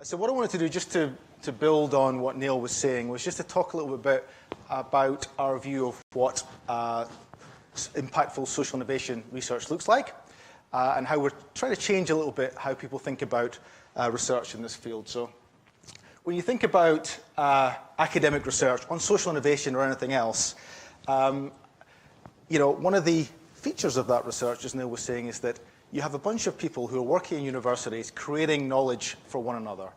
So what I wanted to do, just to build on what Neil was saying, was just to talk a little bit about our view of what impactful social innovation research looks like, and how we're trying to change a little bit how people think about research in this field. So when you think about academic research on social innovation or anything else, one of the features of that research, as Neil was saying, is that you have a bunch of people who are working in universities creating knowledge for one another.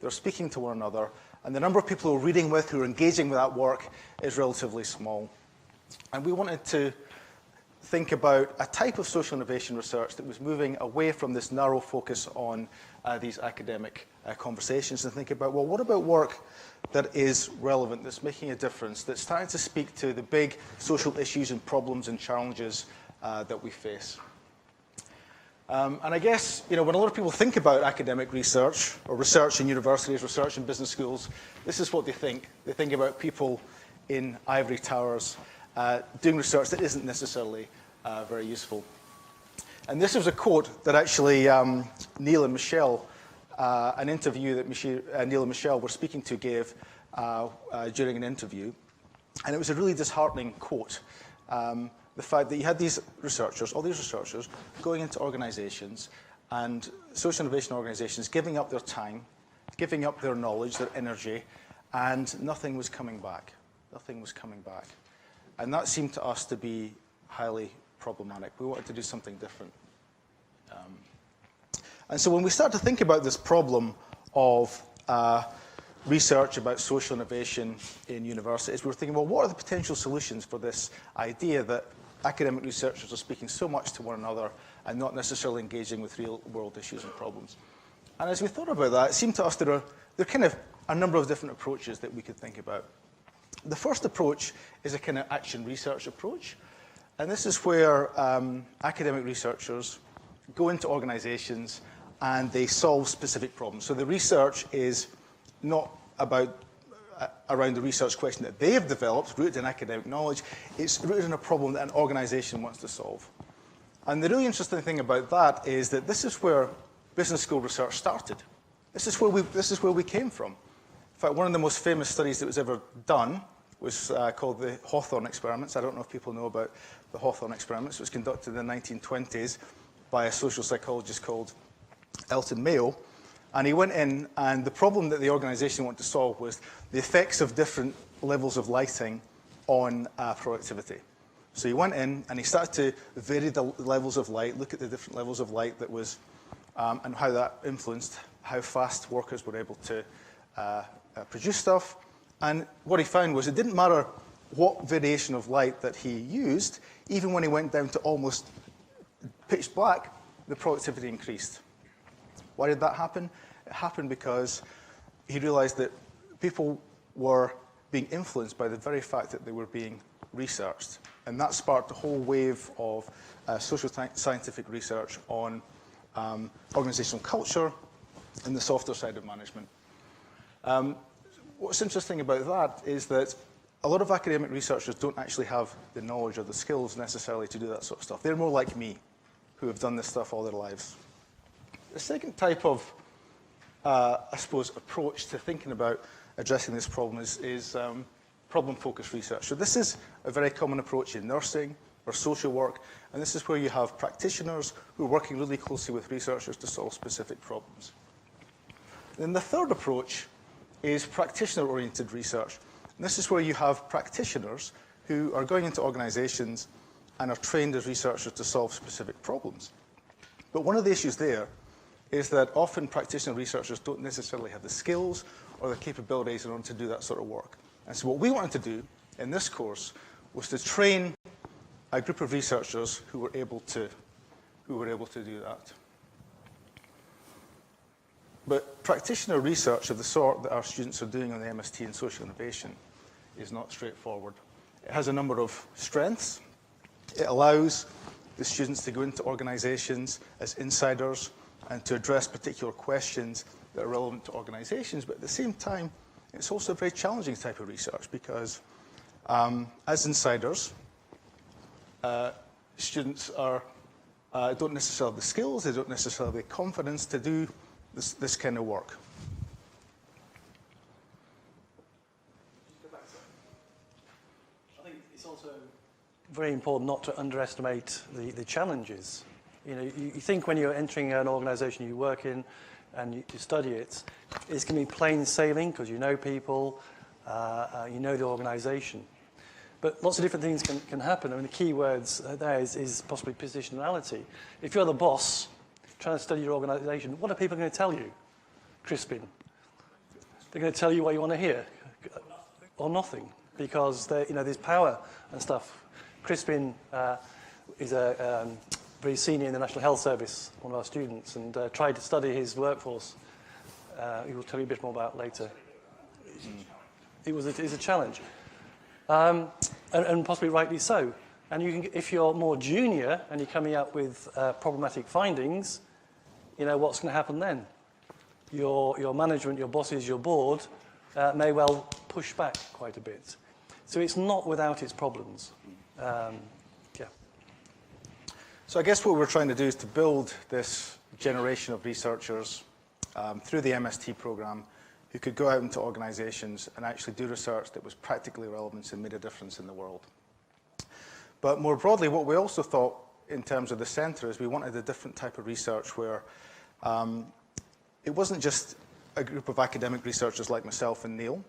They're speaking to one another, and the number of people who are reading with, who are engaging with that work, is relatively small. And we wanted to think about a type of social innovation research that was moving away from this narrow focus on these academic conversations, and think about, well, what about work that is relevant, that's making a difference, that's starting to speak to the big social issues and problems and challenges that we face. And I guess, when a lot of people think about academic research, or research in universities, research in business schools, this is what they think. They think about people in ivory towers doing research that isn't necessarily very useful. And this was a quote that actually Neil and Michelle, an interview that Neil and Michelle were speaking to, gave during an interview. And it was a really disheartening quote. The fact that you had these researchers, all these researchers, going into organizations, and social innovation organizations giving up their time, giving up their knowledge, their energy, and nothing was coming back. Nothing was coming back. And that seemed to us to be highly problematic. We wanted to do something different. And so when we start to think about this problem of research about social innovation in universities, we were thinking, well, what are the potential solutions for this idea that academic researchers are speaking so much to one another and not necessarily engaging with real-world issues and problems? And as we thought about that, it seemed to us there are kind of a number of different approaches that we could think about. The first approach is a kind of action research approach. And this is where academic researchers go into organizations and they solve specific problems. So the research is not about around the research question that they have developed, rooted in academic knowledge. It's rooted in a problem that an organization wants to solve. And the really interesting thing about that is that this is where business school research started. This is where we came from. In fact, one of the most famous studies that was ever done was called the Hawthorne experiments. I don't know if people know about the Hawthorne experiments. It was conducted in the 1920s by a social psychologist called Elton Mayo. And he went in, and the problem that the organization wanted to solve was the effects of different levels of lighting on productivity. So he went in, and he started to vary the levels of light, look at the different levels of light that was, and how that influenced how fast workers were able to produce stuff. And what he found was it didn't matter what variation of light that he used, even when he went down to almost pitch black, the productivity increased. Why did that happen? It happened because he realized that people were being influenced by the very fact that they were being researched. And that sparked a whole wave of social scientific research on organizational culture and the softer side of management. What's interesting about that is that a lot of academic researchers don't actually have the knowledge or the skills necessarily to do that sort of stuff. They're more like me, who have done this stuff all their lives. The second type of, I suppose, approach to thinking about addressing this problem is problem-focused research. So this is a very common approach in nursing or social work, and this is where you have practitioners who are working really closely with researchers to solve specific problems. Then the third approach is practitioner-oriented research. And this is where you have practitioners who are going into organizations and are trained as researchers to solve specific problems. But one of the issues there is that often practitioner researchers don't necessarily have the skills or the capabilities in order to do that sort of work. And so what we wanted to do in this course was to train a group of researchers who were able to do that. But practitioner research of the sort that our students are doing on the MST in social innovation is not straightforward. It has a number of strengths. It allows the students to go into organizations as insiders and to address particular questions that are relevant to organizations. But at the same time, it's also a very challenging type of research because as insiders, students don't necessarily have the skills, they don't necessarily have the confidence to do this kind of work. very important not to underestimate the challenges. You know, you think when you're entering an organisation you work in and you study it, it's going to be plain sailing because you know people, you know the organisation. But lots of different things can happen. I mean, the key words there is possibly positionality. If you're the boss trying to study your organisation, what are people going to tell you? Crispin. They're going to tell you what you want to hear, or nothing, because you know, there's power and stuff. Crispin is very senior in the National Health Service, one of our students, and tried to study his workforce. He will tell you a bit more about later. It was a challenge, and possibly rightly so. And you can, if you're more junior and you're coming up with problematic findings, you know what's going to happen then. Your management, your bosses, your board may well push back quite a bit. So it's not without its problems. Yeah. So I guess what we're trying to do is to build this generation of researchers through the MST program who could go out into organizations and actually do research that was practically relevant and made a difference in the world. But more broadly, what we also thought in terms of the centre is we wanted a different type of research where it wasn't just a group of academic researchers like myself and Neil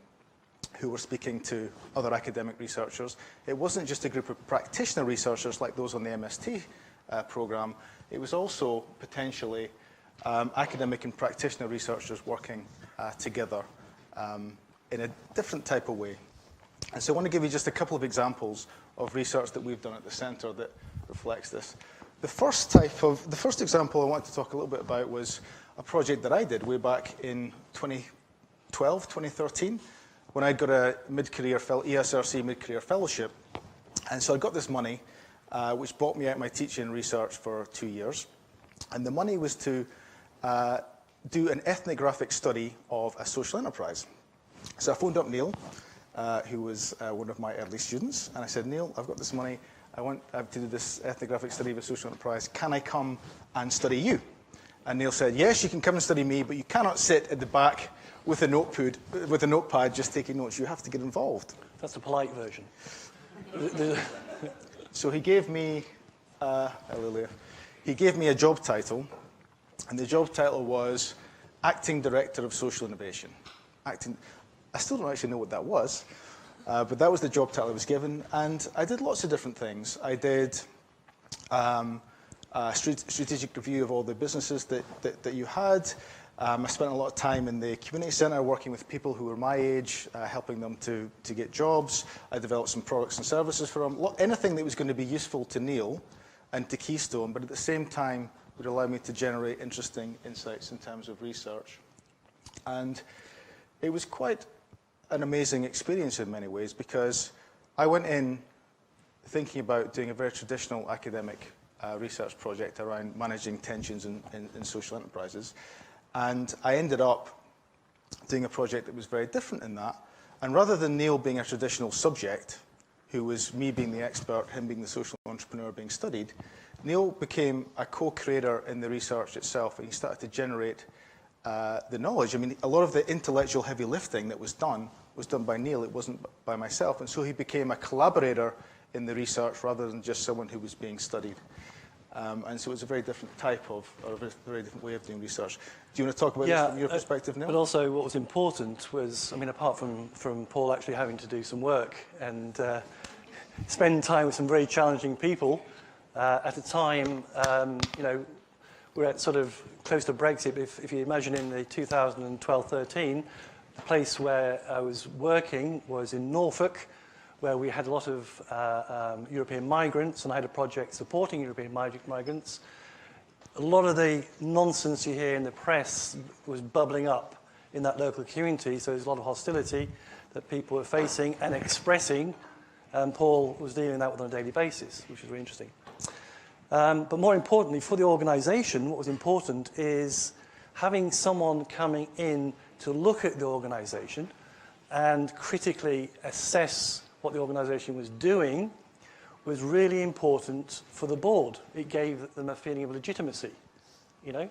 who were speaking to other academic researchers. It wasn't just a group of practitioner researchers like those on the MST program. It was also potentially academic and practitioner researchers working together in a different type of way. And so I want to give you just a couple of examples of research that we've done at the centre that reflects this. The first example I wanted to talk a little bit about was a project that I did way back in 2012, 2013, when I got a mid-career ESRC mid-career fellowship. And so I got this money, which bought me out my teaching and research for 2 years. And the money was to do an ethnographic study of a social enterprise. So I phoned up Neil, who was one of my early students, and I said, Neil, I've got this money. I want to do this ethnographic study of a social enterprise. Can I come and study you? And Neil said, yes, you can come and study me, but you cannot sit at the back with a notepad just taking notes. You have to get involved. That's the polite version. So he gave me, he gave me a job title, and the job title was Acting Director of Social Innovation. I still don't actually know what that was, but that was the job title I was given, and I did lots of different things. I did a strategic review of all the businesses that you had. I spent a lot of time in the community centre working with people who were my age, helping them to get jobs. I developed some products and services for them. Anything that was going to be useful to Neil and to Keystone, but at the same time would allow me to generate interesting insights in terms of research. And it was quite an amazing experience in many ways, because I went in thinking about doing a very traditional academic research project around managing tensions in social enterprises. And I ended up doing a project that was very different in that. And rather than Neil being a traditional subject, who was me being the expert, him being the social entrepreneur being studied, Neil became a co-creator in the research itself, and he started to generate the knowledge. I mean, a lot of the intellectual heavy lifting that was done by Neil. It wasn't by myself. And so he became a collaborator in the research rather than just someone who was being studied. And so it's a very different type of, or a very different way of doing research. Do you want to talk about this from your perspective, Neil? But also what was important was, I mean, apart from Paul actually having to do some work and spend time with some very challenging people, at a time, you know, we're at sort of close to Brexit. If you imagine in the 2012-13, the place where I was working was in Norfolk, where we had a lot of European migrants, and I had a project supporting European migrants. A lot of the nonsense you hear in the press was bubbling up in that local community, so there's a lot of hostility that people were facing and expressing, and Paul was dealing with that on a daily basis, which was really interesting. But more importantly, for the organisation, what was important is having someone coming in to look at the organisation and critically assess what the organisation was doing was really important for the board. It gave them a feeling of legitimacy, you know.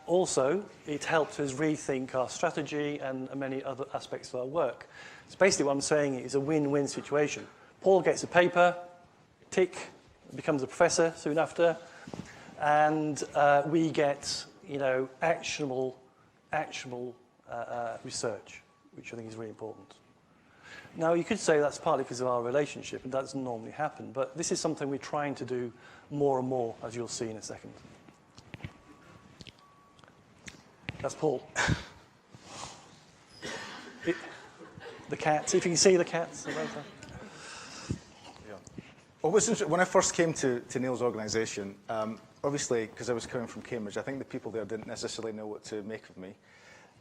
Also, it helped us rethink our strategy and many other aspects of our work. So basically what I'm saying is a win-win situation. Paul gets a paper, tick, becomes a professor soon after, and we get, actionable research, which I think is really important. Now, you could say that's partly because of our relationship, and that doesn't normally happen, but this is something we're trying to do more and more, as you'll see in a second. That's Paul. The cats, if you can see the cats. Well, when I first came to Neil's organisation, obviously, because I was coming from Cambridge, I think the people there didn't necessarily know what to make of me.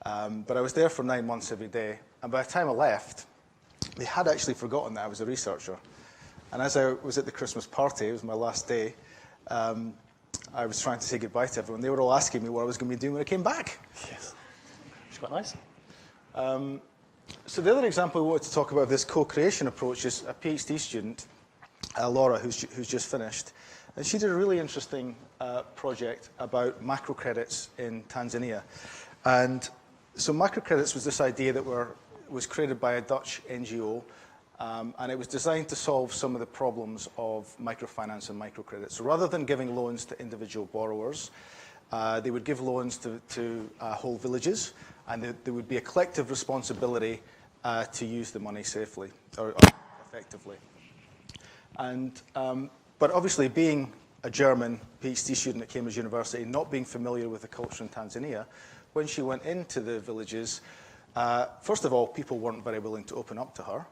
But I was there for 9 months every day, and by the time I left, they had actually forgotten that I was a researcher. And as I was at the Christmas party, it was my last day, I was trying to say goodbye to everyone. They were all asking me what I was going to be doing when I came back. Yes, it's quite nice. So the other example we wanted to talk about this co-creation approach is a PhD student, Laura, who's just finished. And she did a really interesting project about macrocredits in Tanzania. And so macrocredits was this idea that was created by a Dutch NGO, and it was designed to solve some of the problems of microfinance and microcredit. So rather than giving loans to individual borrowers, they would give loans to whole villages, and there would be a collective responsibility to use the money safely or effectively. And but obviously, being a German PhD student at Cambridge University, not being familiar with the culture in Tanzania, when she went into the villages, first of all, people weren't very willing to open up to her.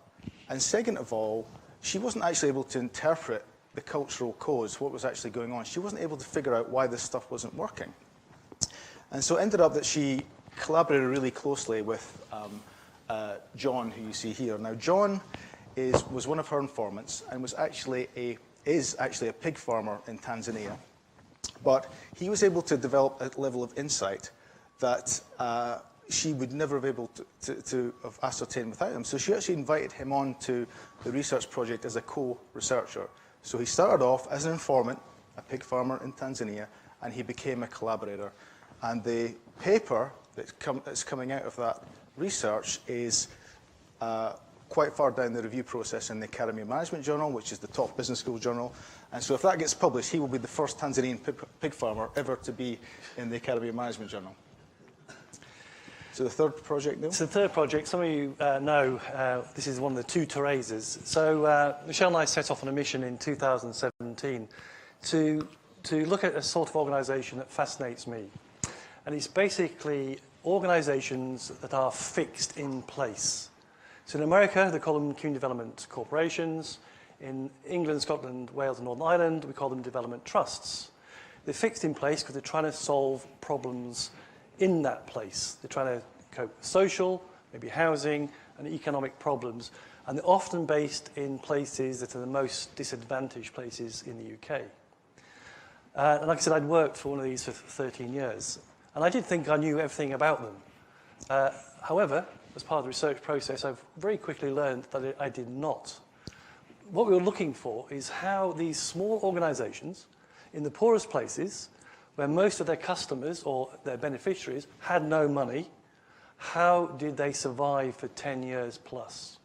And second of all, she wasn't actually able to interpret the cultural codes, what was actually going on. She wasn't able to figure out why this stuff wasn't working. And so it ended up that she collaborated really closely with John, who you see here. Now, John was one of her informants and is actually a pig farmer in Tanzania. But he was able to develop a level of insight that she would never have been able to have ascertained without him. So she actually invited him on to the research project as a co-researcher. So he started off as an informant, a pig farmer in Tanzania, and he became a collaborator. And the paper that's coming out of that research is quite far down the review process in the Academy of Management Journal, which is the top business school journal. And so if that gets published, he will be the first Tanzanian pig farmer ever to be in the Academy of Management Journal. So the third project, Neil? So the third project, some of you know, this is one of the two Thereses. So Michelle and I set off on a mission in 2017 to look at a sort of organisation that fascinates me. And it's basically organisations that are fixed in place. So in America, they call them community development corporations. In England, Scotland, Wales and Northern Ireland, we call them development trusts. They're fixed in place because they're trying to solve problems in that place. They're trying to cope with social, maybe housing and economic problems. And they're often based in places that are the most disadvantaged places in the UK. And like I said, I'd worked for one of these for 13 years. And I did think I knew everything about them. However, as part of the research process, I've very quickly learned that I did not. What we were looking for is how these small organisations in the poorest places, where most of their customers or their beneficiaries had no money, how did they survive for 10 years plus?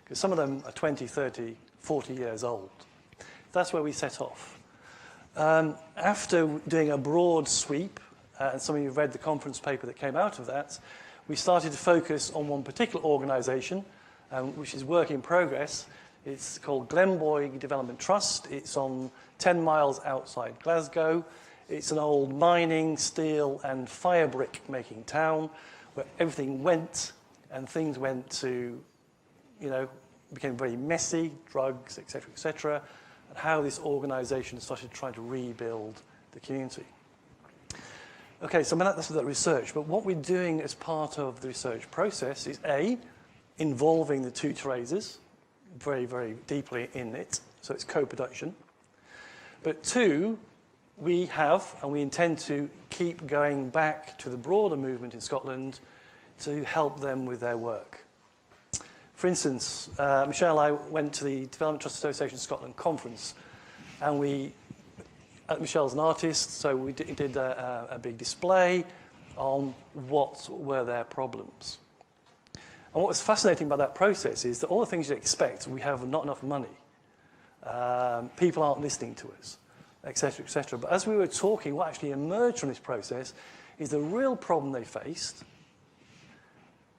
Because some of them are 20, 30, 40 years old. That's where we set off. After doing a broad sweep, and some of you have read the conference paper that came out of that, we started to focus on one particular organisation, which is work in progress. It's called Glenboy Development Trust. It's on 10 miles outside Glasgow. It's an old mining, steel and fire brick making town where everything went and things went to, became very messy, drugs, etc., and how this organisation started trying to rebuild the community. Okay, so that's the research, but what we're doing as part of the research process is A, involving the two Thereses very, very deeply in it, so it's co-production. But two, we have, and we intend to keep going back to the broader movement in Scotland to help them with their work. For instance, Michelle and I went to the Development Trust Association Scotland conference, and Michelle's an artist, so we did a big display on what were their problems. And what was fascinating about that process is that all the things you'd expect, we have not enough money. People aren't listening to us, etc., etc. But as we were talking, what actually emerged from this process is the real problem they faced.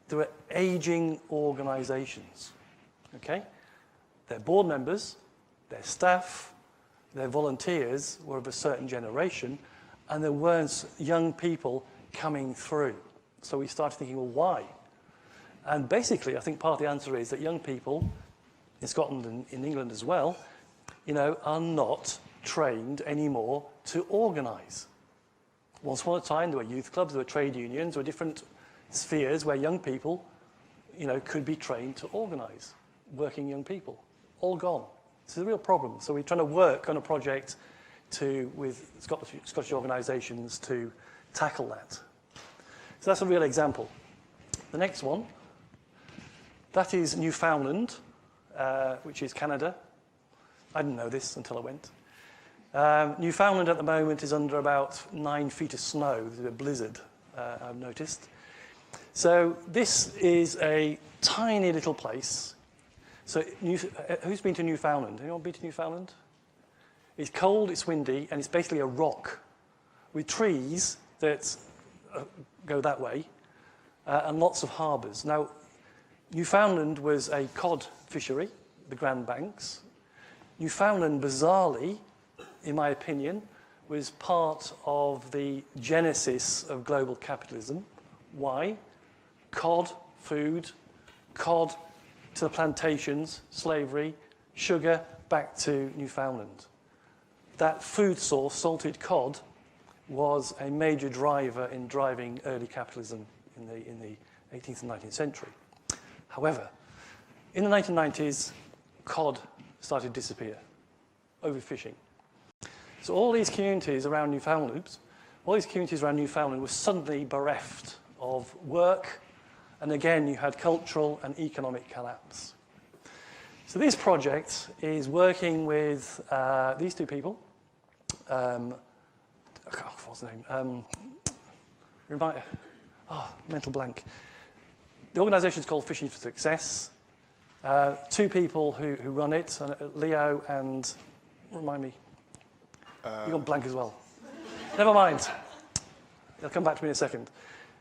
There were aging organisations, okay? Their board members, their staff, their volunteers were of a certain generation, and there weren't young people coming through. So we started thinking, well, why? And basically, I think part of the answer is that young people, in Scotland and in England as well, are not trained anymore to organise. Once upon a time, there were youth clubs, there were trade unions, there were different spheres where young people, could be trained to organise. Working young people, all gone. It's a real problem. So we're trying to work on a project with Scottish organisations to tackle that. So that's a real example. The next one, that is Newfoundland, which is Canada. I didn't know this until I went. Newfoundland at the moment is under about 9 feet of snow. There's a blizzard, I've noticed. So this is a tiny little place. So who's been to Newfoundland? Anyone been to Newfoundland? It's cold, it's windy, and it's basically a rock with trees that go that way and lots of harbours. Now, Newfoundland was a cod fishery, the Grand Banks. Newfoundland, bizarrely, in my opinion, was part of the genesis of global capitalism. Why? Cod, food, cod to the plantations, slavery, sugar, back to Newfoundland. That food source, salted cod, was a major driver in driving early capitalism in the 18th and 19th century. However, in the 1990s, cod started to disappear, overfishing. So all these communities around Newfoundland were suddenly bereft of work, and again, you had cultural and economic collapse. So this project is working with these two people. What's the name? Mental blank. The organisation is called Fishing for Success. Two people who run it, Leo and, remind me, you've gone blank as well. Never mind. They'll come back to me in a second.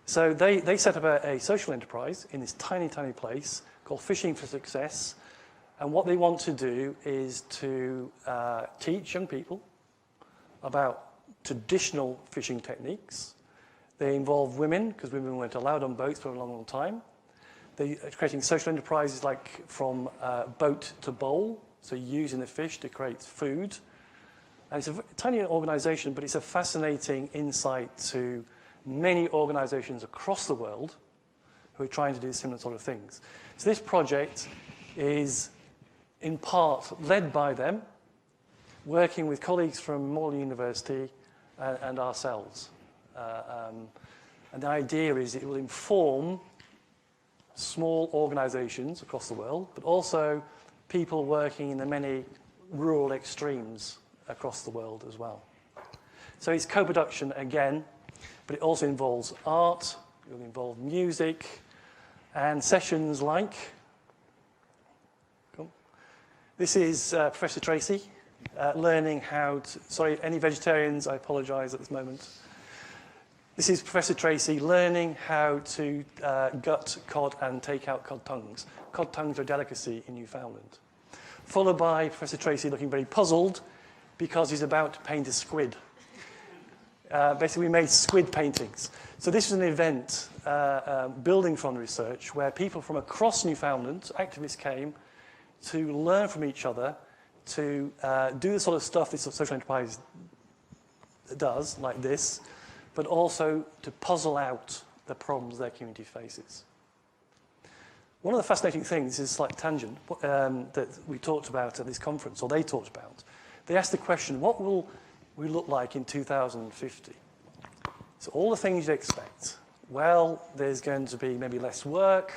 So they set up a social enterprise in this tiny, tiny place called Fishing for Success. And what they want to do is to teach young people about traditional fishing techniques. They involve women, because women weren't allowed on boats for a long, long time. They're creating social enterprises like from boat to bowl, so using the fish to create food. And it's a tiny organisation, but it's a fascinating insight to many organisations across the world who are trying to do similar sort of things. So this project is in part led by them, working with colleagues from Moreland University and ourselves. And the idea is it will inform small organisations across the world, but also people working in the many rural extremes across the world as well. So it's co-production again, but it also involves art, it will involve music, and sessions like... This is Professor Tracey learning how to... Sorry, any vegetarians, I apologise at this moment. This is Professor Tracey learning how to gut cod and take out cod tongues. Cod tongues are a delicacy in Newfoundland. Followed by Professor Tracey looking very puzzled because he's about to paint a squid. Basically, we made squid paintings. So this was an event building from the research where people from across Newfoundland, activists came to learn from each other, to do the sort of stuff this social enterprise does, like this, but also to puzzle out the problems their community faces. One of the fascinating things is a slight tangent that we talked about at this conference, or they talked about. They asked the question, what will we look like in 2050? So all the things you'd expect. Well, there's going to be maybe less work,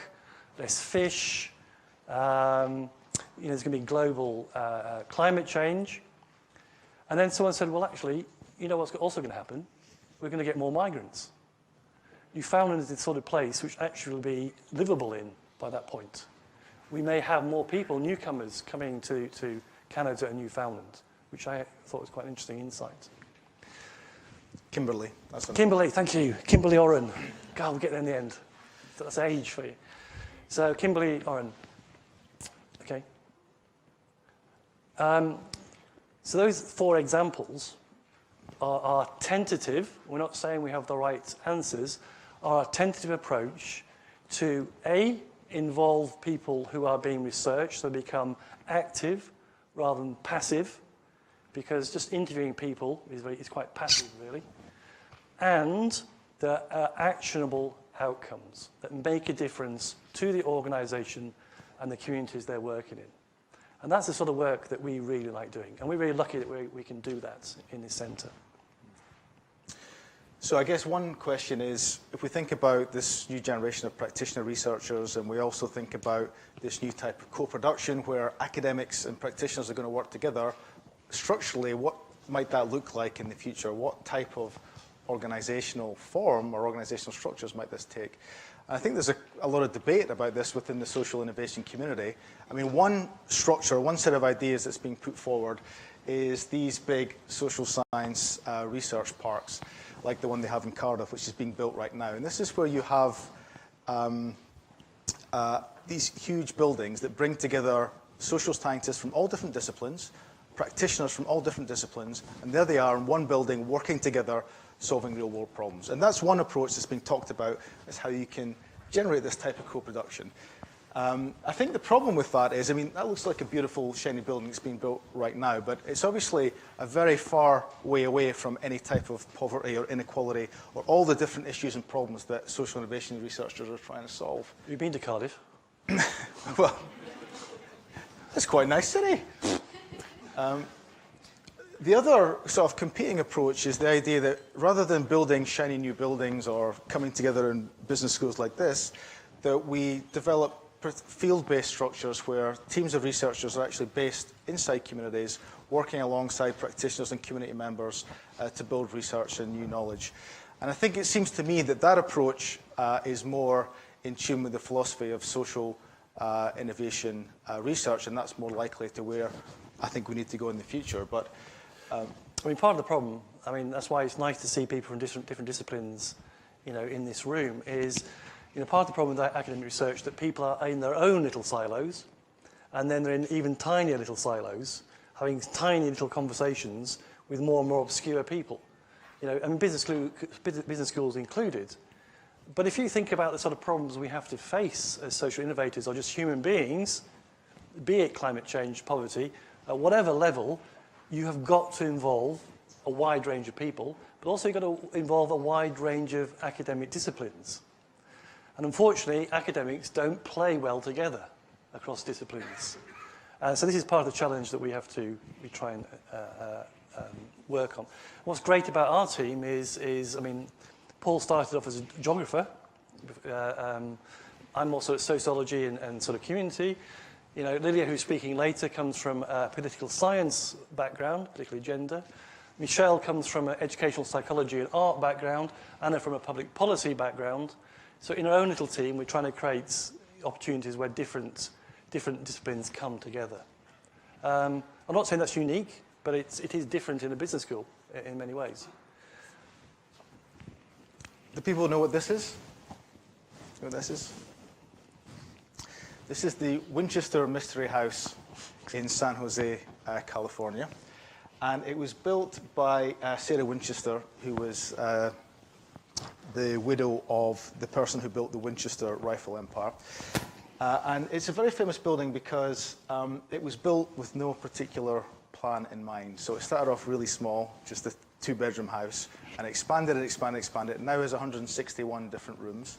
less fish, there's going to be global climate change. And then someone said, well, actually, you know what's also going to happen? We're going to get more migrants. Newfoundland is the sort of place which actually will be livable in by that point. We may have more people, newcomers, coming to Canada and Newfoundland, which I thought was quite an interesting insight. Kimberly. That's Kimberly, thank you. Kimberly Oren. God, we'll get there in the end. That's age for you. So Kimberly Oren. Okay. So those 4 examples are tentative. We're not saying we have the right answers. Are a tentative approach to A, involve people who are being researched, so become active rather than passive, because just interviewing people is quite passive, really. And there are actionable outcomes that make a difference to the organisation and the communities they're working in. And that's the sort of work that we really like doing. And we're really lucky that we can do that in this centre. So I guess one question is, if we think about this new generation of practitioner researchers, and we also think about this new type of co-production where academics and practitioners are going to work together, structurally, what might that look like in the future? What type of organizational form or organizational structures might this take? And I think there's a lot of debate about this within the social innovation community. I mean, one structure, one set of ideas that's being put forward is these big social science research parks, like the one they have in Cardiff, which is being built right now. And this is where you have these huge buildings that bring together social scientists from all different disciplines, practitioners from all different disciplines, and there they are in one building working together, solving real-world problems. And that's one approach that's being talked about, is how you can generate this type of co-production. I think the problem with that is, I mean, that looks like a beautiful, shiny building that's being built right now, but it's obviously a very far way away from any type of poverty or inequality or all the different issues and problems that social innovation researchers are trying to solve. You've been to Cardiff? Well, it's quite a nice city. The other sort of competing approach is the idea that rather than building shiny new buildings or coming together in business schools like this, that we develop field-based structures where teams of researchers are actually based inside communities, working alongside practitioners and community members to build research and new knowledge. And I think it seems to me that that approach is more in tune with the philosophy of social innovation research, and that's more likely to where I think we need to go in the future. But I mean, part of the problem, I mean, that's why it's nice to see people from different disciplines, you know, in this room, is, you know, part of the problem with academic research that people are in their own little silos, and then they're in even tinier little silos, having tiny little conversations with more and more obscure people. You know, I mean, business schools included. But if you think about the sort of problems we have to face as social innovators or just human beings, be it climate change, poverty, at whatever level, you have got to involve a wide range of people, but also you've got to involve a wide range of academic disciplines. And unfortunately, academics don't play well together across disciplines. So this is part of the challenge that we try and work on. What's great about our team is, I mean, Paul started off as a geographer. I'm also at sociology and sort of community. You know, Lilia, who's speaking later, comes from a political science background, particularly gender. Michelle comes from an educational psychology and art background. Anna from a public policy background. So in our own little team, we're trying to create opportunities where different disciplines come together. I'm not saying that's unique, but it is different in a business school in many ways. Do people know what this is? Know what this is? This is the Winchester Mystery House in San Jose, California. And it was built by Sarah Winchester, who was the widow of the person who built the Winchester Rifle Empire. And it's a very famous building because it was built with no particular plan in mind. So it started off really small, just a 2-bedroom house, and expanded and expanded and expanded. It now has 161 different rooms,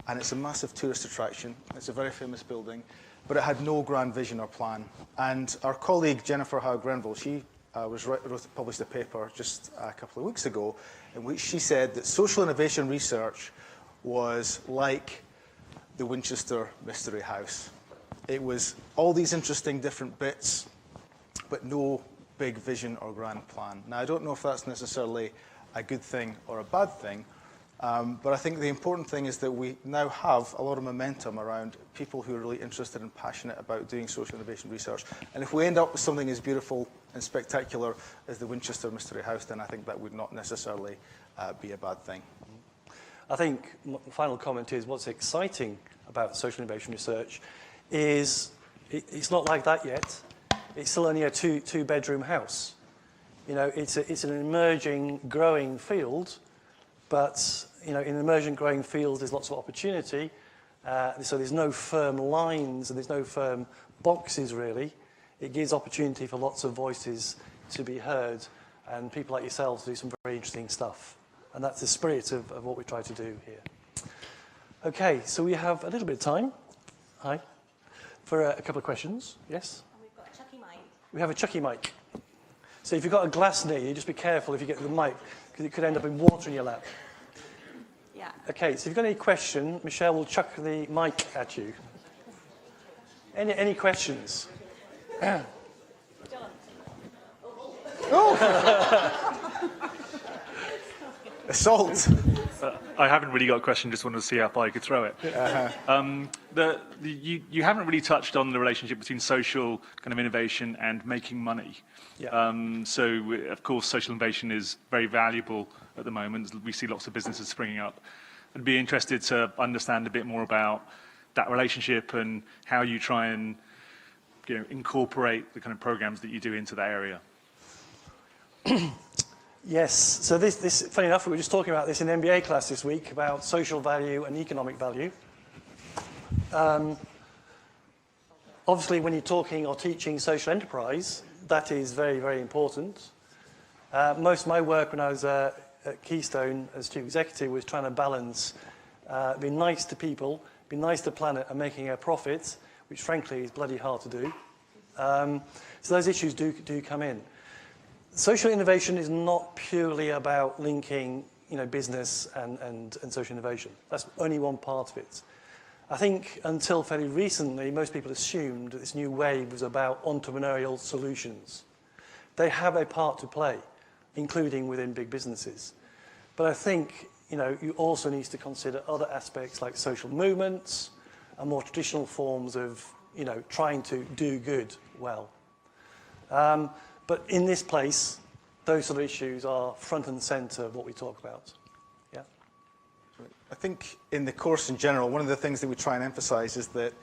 and it's a massive tourist attraction. It's a very famous building, but it had no grand vision or plan. And our colleague Jennifer Howe-Grenville, she published a paper just a couple of weeks ago in which she said that social innovation research was like the Winchester Mystery House. It was all these interesting different bits, but no big vision or grand plan. Now, I don't know if that's necessarily a good thing or a bad thing, But I think the important thing is that we now have a lot of momentum around people who are really interested and passionate about doing social innovation research. And if we end up with something as beautiful and spectacular as the Winchester Mystery House, then I think that would not necessarily be a bad thing. I think the final comment is what's exciting about social innovation research is it's not like that yet. It's still only a two-bedroom house. You know, it's an emerging, growing field, but in an emerging, growing field, there's lots of opportunity. So there's no firm lines and there's no firm boxes, really. It gives opportunity for lots of voices to be heard and people like yourselves to do some very interesting stuff. And that's the spirit of what we try to do here. Okay, so we have a little bit of time. Hi. For a couple of questions. Yes? And we've got a Chucky mic. We have a Chucky mic. So if you've got a glass near you, just be careful if you get the mic, because it could end up in water in your lap. Yeah. Okay, so if you've got any question, Michelle will chuck the mic at you. Any questions? John. Assault! I haven't really got a question, just wanted to see how far you could throw it. You haven't really touched on the relationship between social kind of innovation and making money. Yeah. So, of course, social innovation is very valuable at the moment. We see lots of businesses springing up. I'd be interested to understand a bit more about that relationship and how you try and incorporate the kind of programs that you do into that area. Yes, so this funny enough, we were just talking about this in MBA class this week about social value and economic value. Obviously, when you're talking or teaching social enterprise, that is very, very important. Most of my work when I was at Keystone as chief executive was trying to balance being nice to people, being nice to the planet and making a profit, which frankly is bloody hard to do. So those issues do come in. Social innovation is not purely about linking, business and social innovation. That's only one part of it. I think until fairly recently, most people assumed that this new wave was about entrepreneurial solutions. They have a part to play, including within big businesses. But I think, you also need to consider other aspects like social movements and more traditional forms of, trying to do good well. But in this place, those sort of issues are front and center of what we talk about. Yeah. I think in the course in general, one of the things that we try and emphasize is that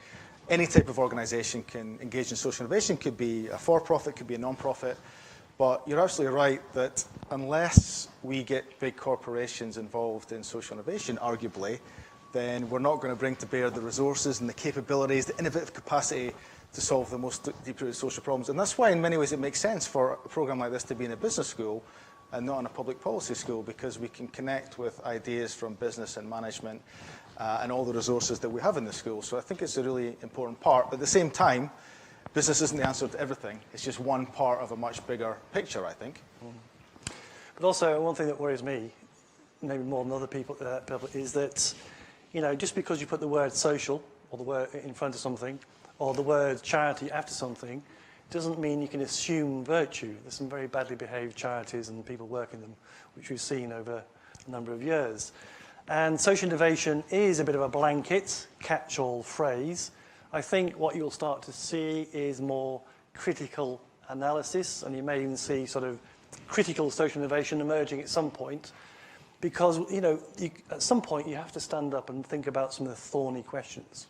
any type of organization can engage in social innovation. Could be a for-profit, could be a non-profit. But you're absolutely right that unless we get big corporations involved in social innovation, arguably, then we're not going to bring to bear the resources and the capabilities, the innovative capacity to solve the most deep-rooted social problems. And that's why, in many ways, it makes sense for a program like this to be in a business school and not in a public policy school, because we can connect with ideas from business and management and all the resources that we have in the school. So I think it's a really important part. But at the same time, business isn't the answer to everything. It's just one part of a much bigger picture, I think. But also, one thing that worries me, maybe more than other people, is that, just because you put the word social or the word in front of something, or the word charity after something, doesn't mean you can assume virtue. There's some very badly behaved charities and people working them, which we've seen over a number of years. And social innovation is a bit of a blanket, catch-all phrase. I think what you'll start to see is more critical analysis, and you may even see sort of critical social innovation emerging at some point, because, at some point you have to stand up and think about some of the thorny questions.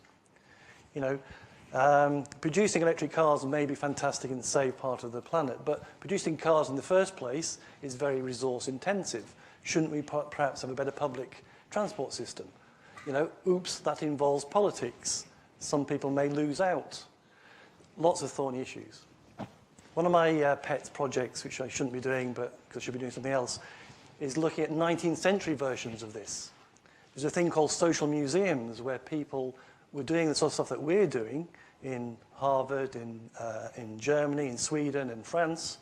Producing electric cars may be fantastic and save part of the planet, but producing cars in the first place is very resource intensive. Shouldn't we perhaps have a better public transport system? Oops, that involves politics. Some people may lose out. Lots of thorny issues. One of my pet projects, which I shouldn't be doing, but because I should be doing something else, is looking at 19th century versions of this. There's a thing called social museums where people were doing the sort of stuff that we're doing in Harvard, in Germany, in Sweden, in France.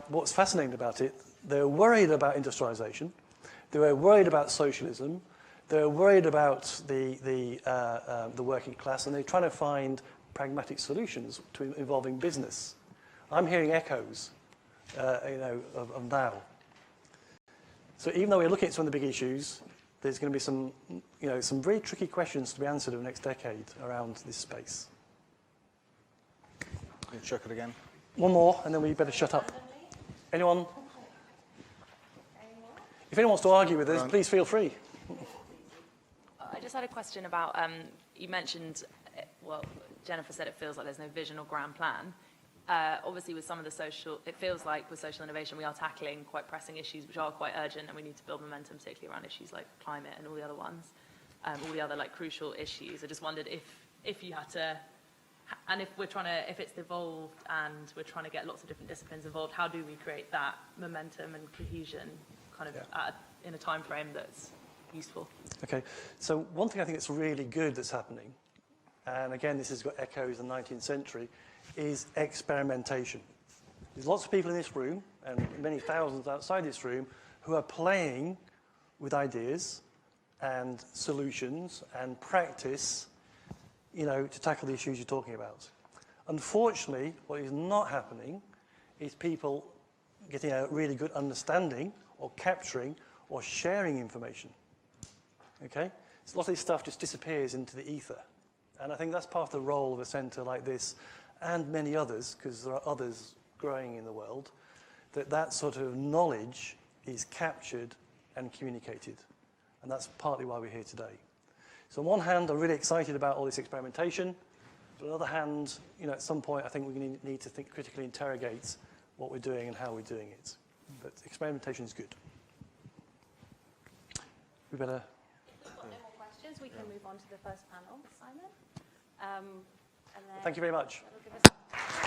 What's fascinating about it, they're worried about industrialization, they were worried about socialism, they're worried about the working class, and they're trying to find pragmatic solutions to involving business. I'm hearing echoes, of now. So even though we're looking at some of the big issues, there's going to be some, some very tricky questions to be answered over the next decade around this space. Can you check it again? One more, and then we better shut up. Anyone? If anyone wants to argue with us, please feel free. I just had a question about, you mentioned, well, Jennifer said it feels like there's no vision or grand plan. Obviously, with some of the it feels like with social innovation, we are tackling quite pressing issues which are quite urgent, and we need to build momentum, particularly around issues like climate and all the other ones, all the other like crucial issues. I just wondered if you had to, and if it's evolved and we're trying to get lots of different disciplines involved, how do we create that momentum and cohesion kind of in a time frame that's useful? Okay, so one thing I think that's really good that's happening, and again, this has got echoes in the 19th century, is experimentation. There's lots of people in this room, and many thousands outside this room, who are playing with ideas and solutions and practice, to tackle the issues you're talking about. Unfortunately, what is not happening is people getting a really good understanding or capturing or sharing information. Okay? So a lot of this stuff just disappears into the ether. And I think that's part of the role of a centre like this, and many others, because there are others growing in the world, that sort of knowledge is captured and communicated. And that's partly why we're here today. So on one hand, I'm really excited about all this experimentation. But on the other hand, at some point, I think we need to critically interrogate what we're doing and how we're doing it. But experimentation is good. We better... If we've got no more questions, we can move on to the first panel, Simon. And then Thank you very much. that'll give us